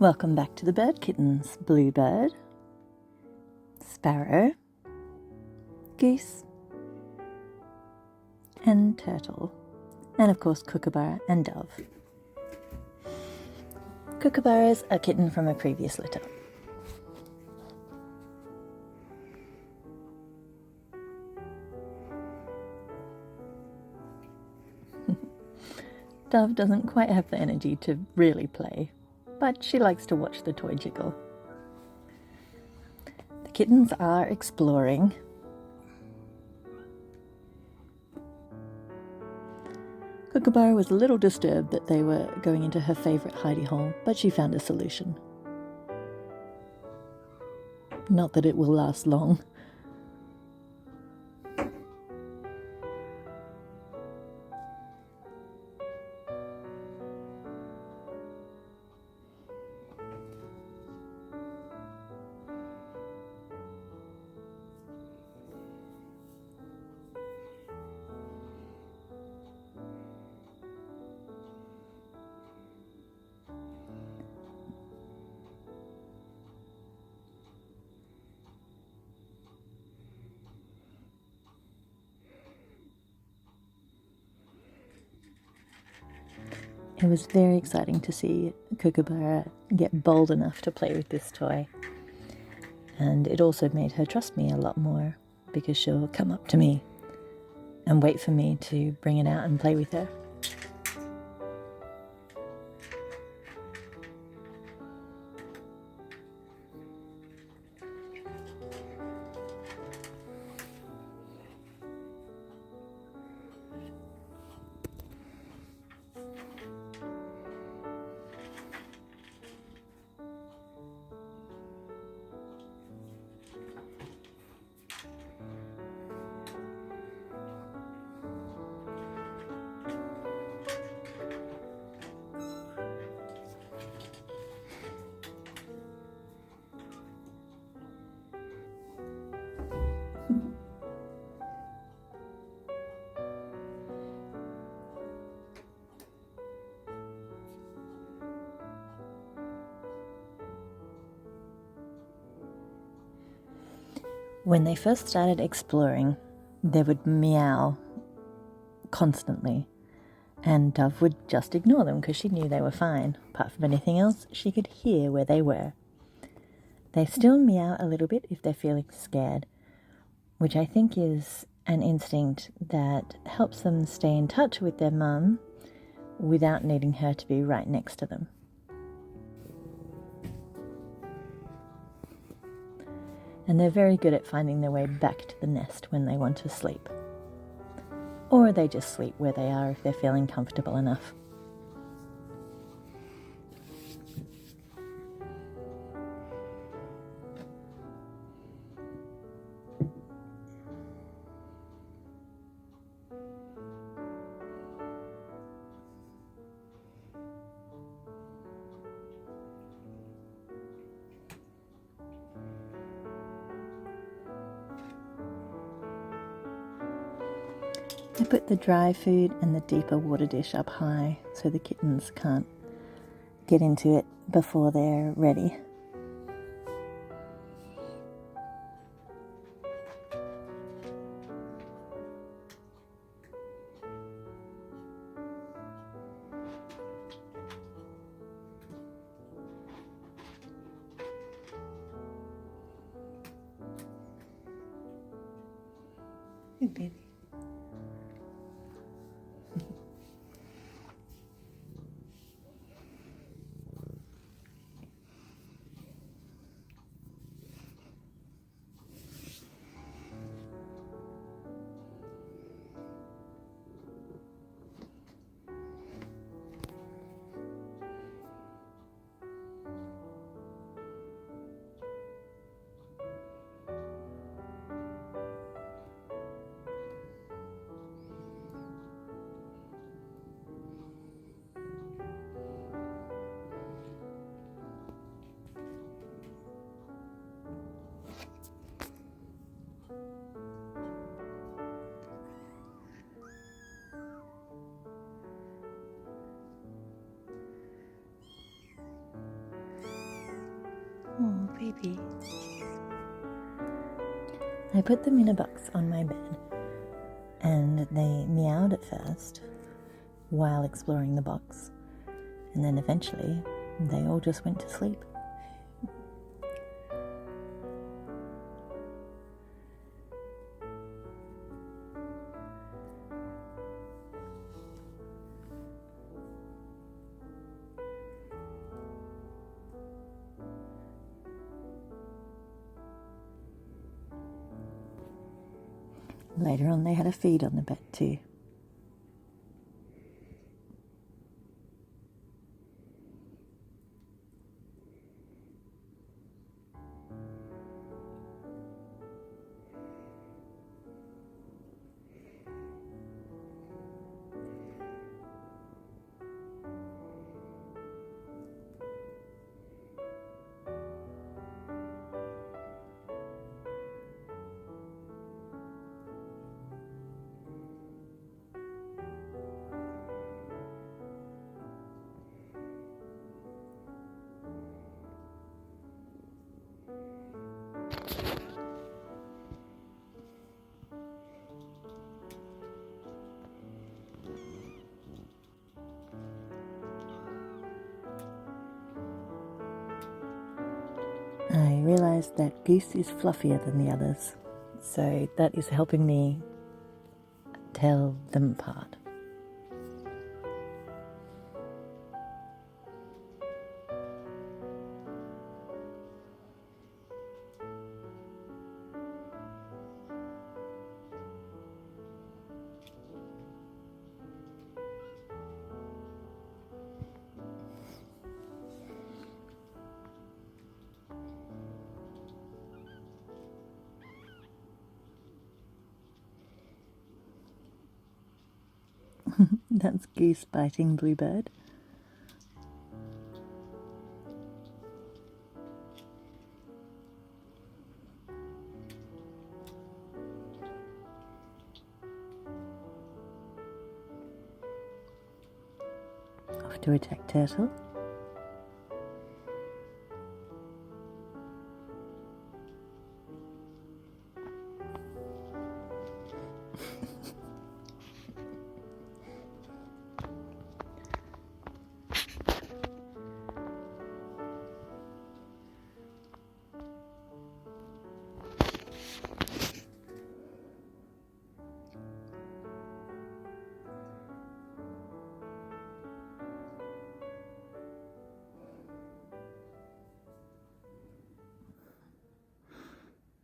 Welcome back to the Bird Kittens. Bluebird, Sparrow, Goose, and Turtle, and of course Kookaburra and Dove. Kookaburra is a kitten from a previous litter. Dove doesn't quite have the energy to really play, but she likes to watch the toy jiggle. The kittens are exploring. Kookaburra was a little disturbed that they were going into her favourite hidey hole, but she found a solution. Not that it will last long. It was very exciting to see Kookaburra get bold enough to play with this toy. And it also made her trust me a lot more, because she'll come up to me and wait for me to bring it out and play with her. When they first started exploring, they would meow constantly, and Dove would just ignore them because she knew they were fine. Apart from anything else, she could hear where they were. They still meow a little bit if they're feeling scared, which I think is an instinct that helps them stay in touch with their mum without needing her to be right next to them. And they're very good at finding their way back to the nest when they want to sleep. Or they just sleep where they are if they're feeling comfortable enough. I put the dry food and the deeper water dish up high so the kittens can't get into it before they're ready. Hey, baby. baby. I put them in a box on my bed, and they meowed at first while exploring the box, and then eventually they all just went to sleep. Later on, they had a feed on the bed too. I realised that Goose is fluffier than the others, so that is helping me tell them apart. That's Goose biting Bluebird. Off to attack Turtle.